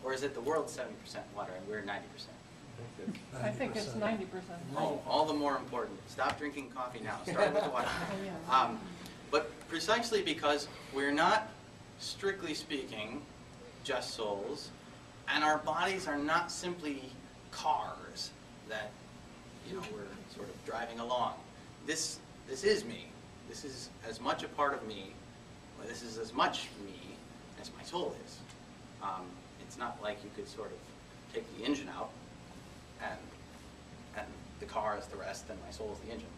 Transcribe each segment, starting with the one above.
Or is it the world's 70% water and we're 90%? I think it's 90%. Oh, all the more important. Stop drinking coffee now. Start with water. But precisely because we're not, strictly speaking, just souls, and our bodies are not simply cars that, you know, we're sort of driving along. This is me. This is as much a part of me, or this is as much me as my soul is. It's not like you could sort of take the engine out and the car is the rest and my soul is the engine.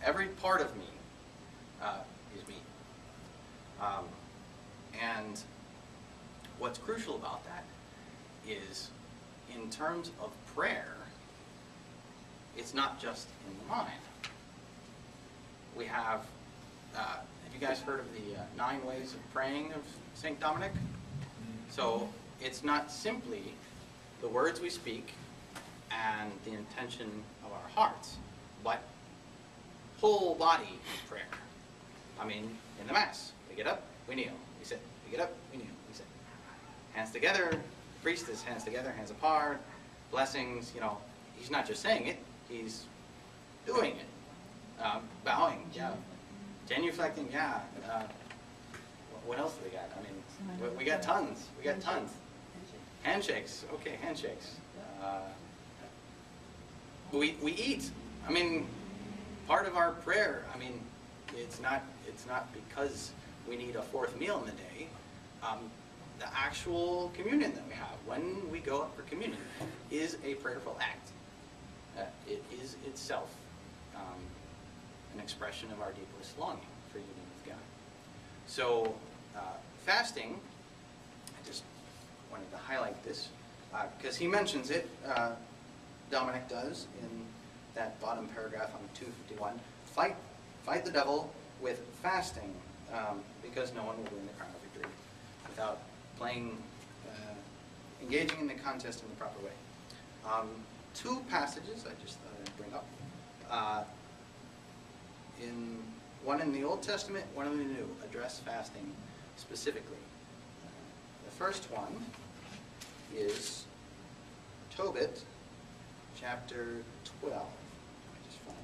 Every part of me is me. And what's crucial about that is, in terms of prayer, it's not just in the mind. We have you guys heard of the 9 ways of praying of St. Dominic? So it's not simply the words we speak and the intention of our hearts, but whole body prayer. I mean, in the Mass, we get up, we kneel, we sit. We get up, we kneel, we sit. Hands together, the priest is hands together, hands apart, blessings, you know. He's not just saying it, he's doing it. Bowing, yeah. Genuflecting, yeah. What else do we got? I mean, we got tons. We got tons. Handshakes, okay, handshakes. We eat. I mean, part of our prayer, I mean, it's not because we need a 4th meal in the day. The actual communion that we have when we go up for communion is a prayerful act. It is itself an expression of our deepest longing for union with God. So fasting, I just wanted to highlight this because he mentions it, Dominic does, in that bottom paragraph on 251. Fight the devil with fasting, because no one will win the crown of victory without engaging in the contest in the proper way. 2 passages I just thought I'd bring up. One in the Old Testament, one in the New, address fasting specifically. The first one is Tobit, chapter 12. I just found it.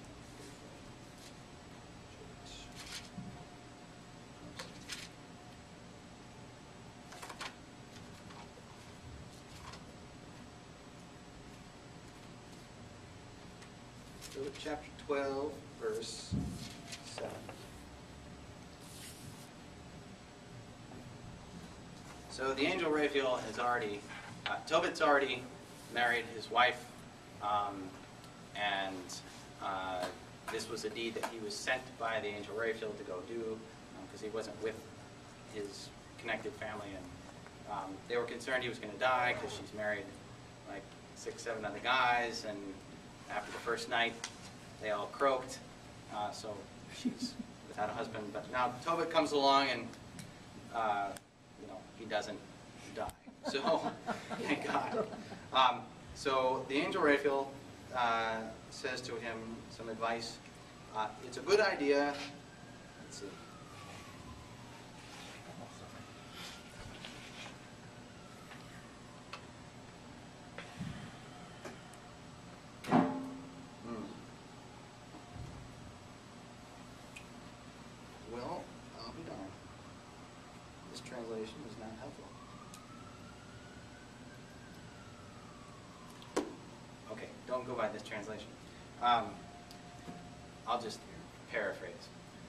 Tobit chapter 12, verse 7. So the angel Raphael has already, Tobit's already married his wife, and this was a deed that he was sent by the angel Raphael to go do, because he wasn't with his connected family, and they were concerned he was going to die because she's married like 6, 7 other guys, and after the first night they all croaked, so she's without a husband. But now Tobit comes along and he doesn't die. So thank God. So the angel Raphael says to him some advice. It's a good idea. Let's see. Well, I'll be darned. This translation is not helpful. Okay, don't go by this translation. I'll just paraphrase.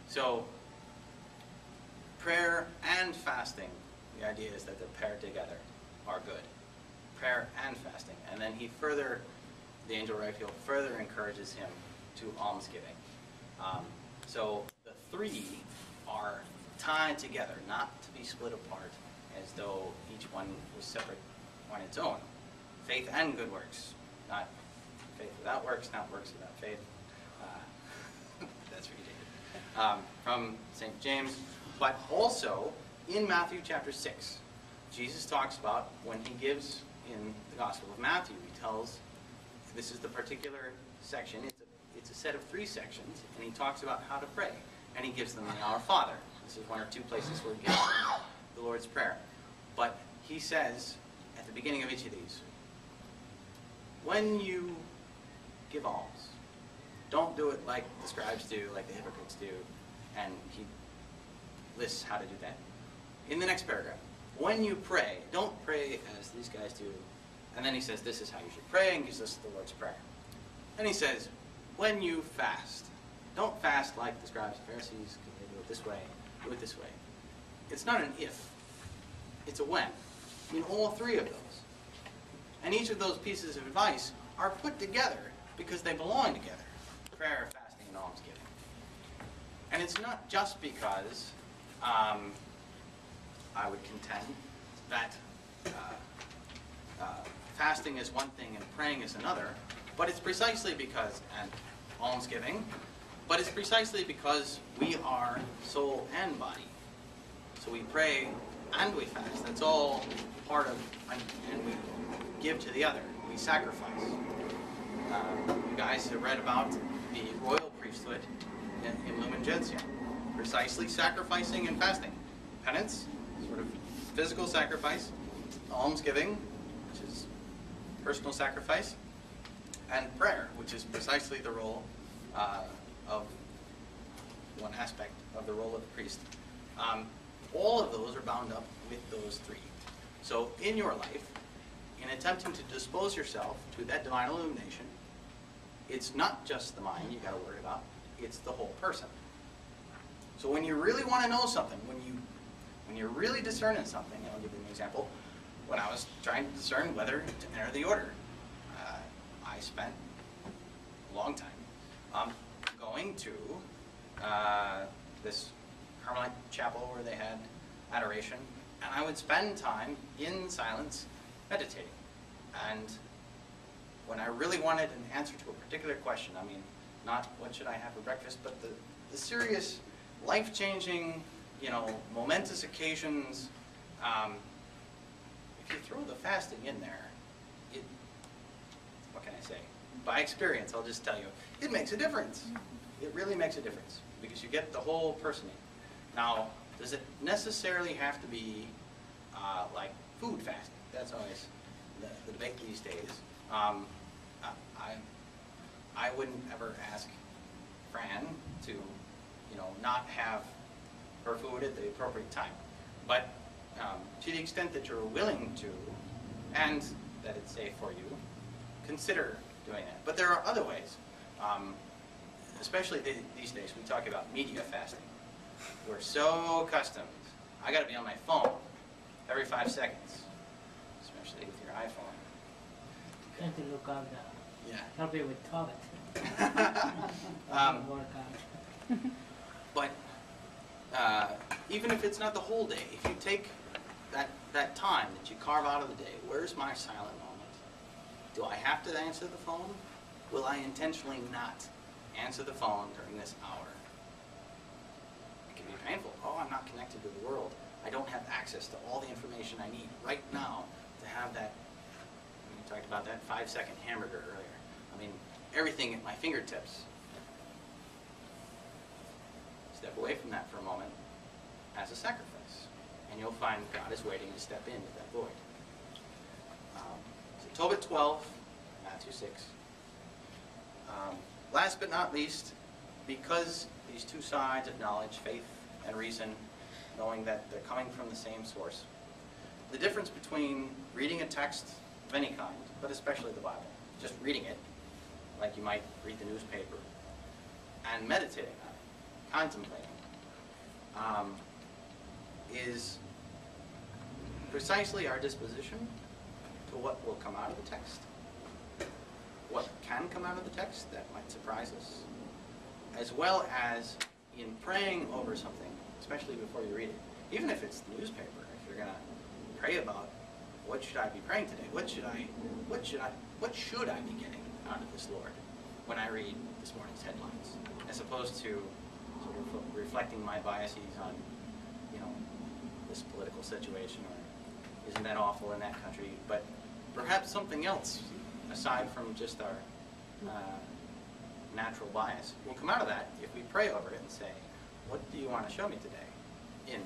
So, prayer and fasting, the idea is that they're paired together, are good. Prayer and fasting. And then the angel Raphael further encourages him to almsgiving. So the 3 are tied together, not to be split apart as though each one was separate on its own. Faith and good works, not faith without works, not works without faith. That's ridiculous. From St. James, but also in Matthew chapter 6, Jesus talks about when he gives in the Gospel of Matthew, he tells, this is the particular section, it's a set of 3 sections, and he talks about how to pray, and he gives them the Our Father. This is 1 or 2 places where he gives them the Lord's Prayer. But he says, at the beginning of each of these, when you give alms, don't do it like the scribes do, like the hypocrites do, and he lists how to do that. In the next paragraph, when you pray, don't pray as these guys do. And then he says, this is how you should pray, and gives us the Lord's Prayer. And he says, when you fast, don't fast like the scribes and Pharisees, because they do it this way, do it this way. It's not an if, it's a when. I mean, all three of those. And each of those pieces of advice are put together because they belong together. Prayer, fasting, and almsgiving. And it's not just because I would contend that fasting is one thing and praying is another, but it's precisely because, and almsgiving, but it's precisely because we are soul and body. So we pray and we fast. That's all part of, and we give to the other. We sacrifice. You guys have read about the royal priesthood in Lumen Gentium, precisely sacrificing and fasting. Penance, sort of physical sacrifice, almsgiving, which is personal sacrifice, and prayer, which is precisely the role of one aspect of the role of the priest. All of those are bound up with those three. So in your life, in attempting to dispose yourself to that divine illumination, it's not just the mind you got to worry about, it's the whole person. So when you really want to know something, when you're really discerning something, I'll give you an example. When I was trying to discern whether to enter the order, I spent a long time going to this Carmelite chapel where they had adoration, and I would spend time in silence meditating. And when I really wanted an answer to a particular question, I mean, not what should I have for breakfast, but the serious, life-changing, momentous occasions, if you throw the fasting in there, what can I say? By experience, I'll just tell you, it makes a difference. It really makes a difference, because you get the whole person in. Now, does it necessarily have to be like food fasting? That's always the debate these days. I wouldn't ever ask Fran to, not have her food at the appropriate time. But to the extent that you're willing to, and that it's safe for you, consider doing that. But there are other ways. Especially these days, we talk about media fasting. We're so accustomed. I got to be on my phone every 5 seconds, especially with your iPhone. Trying to look out help you with toilet. But even if it's not the whole day, if you take that time that you carve out of the day, where's my silent moment? Do I have to answer the phone? Will I intentionally not answer the phone during this hour? It can be painful. Oh, I'm not connected to the world. I don't have access to all the information I need right now to have that. We talked about that 5-second hamburger earlier. I mean, everything at my fingertips. Step away from that for a moment as a sacrifice, and you'll find God is waiting to step into that void. So Tobit 12, Matthew 6. Last but not least, because these two sides of knowledge, faith and reason, knowing that they're coming from the same source, the difference between reading a text of any kind, but especially the Bible, just reading it, like you might read the newspaper, and meditating on it, contemplating, is precisely our disposition to what will come out of the text, what can come out of the text that might surprise us, as well as in praying over something, especially before you read it. Even if it's the newspaper, if you're going to pray about what should I be praying today, what should I be getting out of this Lord when I read this morning's headlines, as opposed to sort of reflecting my biases on, this political situation, or isn't that awful in that country, but perhaps something else aside from just our natural bias will come out of that if we pray over it and say, what do you want to show me today in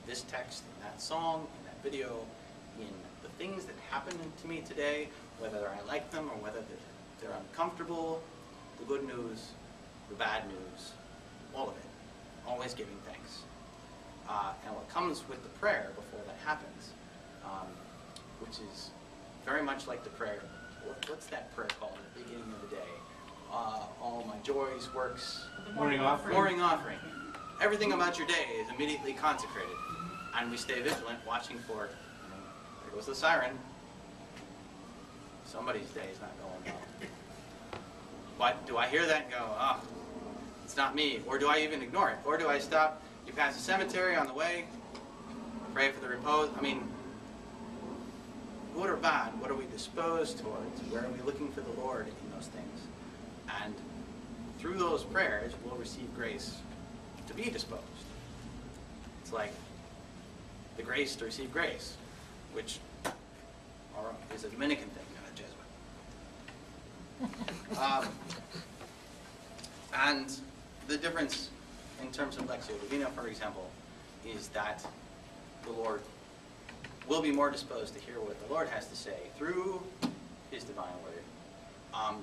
this text, in that song, in that video, in the things that happen to me today, whether I like them or whether they're uncomfortable, the good news, the bad news, all of it. Always giving thanks. And what comes with the prayer before that happens, which is very much like the prayer, what's that prayer called at the beginning of the day? All my joys, works, Morning offering. morning offering. Everything about your day is immediately consecrated. And we stay vigilant, watching for, there goes the siren. Somebody's day is not going well. But do I hear that and go, oh, it's not me? Or do I even ignore it? Or do I stop? You pass a cemetery on the way, pray for the repose. I mean, good or bad, what are we disposed towards? Where are we looking for the Lord in those things? And through those prayers, we'll receive grace to be disposed. It's like the grace to receive grace, which is a Dominican thing, not a Jesuit. And the difference in terms of Lectio Divina, for example, is that the Lord will be more disposed to hear what the Lord has to say through His divine word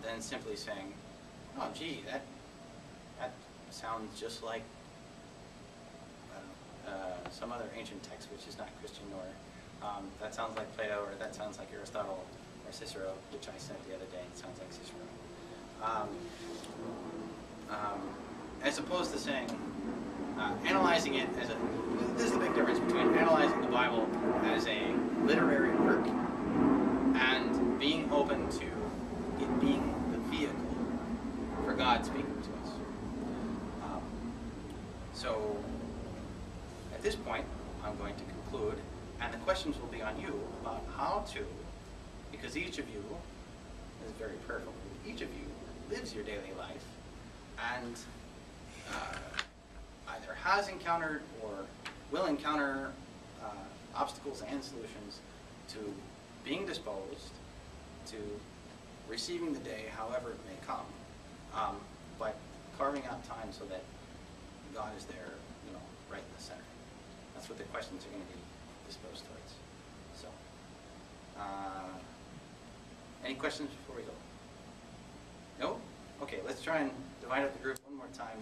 than simply saying, oh, gee, that sounds just like some other ancient text which is not Christian, or that sounds like Plato, or that sounds like Aristotle or Cicero, which I said the other day, it sounds like Cicero. As opposed to saying, analyzing it as this is the big difference between analyzing the Bible as a literary work and being open to it being the vehicle for God speaking to us. So at this point, I'm going to conclude, and the questions will be on you about how to, because each of you is very prayerful, each of you lives your daily life and either has encountered or will encounter obstacles and solutions to being disposed, to receiving the day however it may come, but carving out time so that God is there, right in the center. That's what the questions are going to be disposed towards. So, any questions before we go? No? Okay, let's try and divide up the group one more time.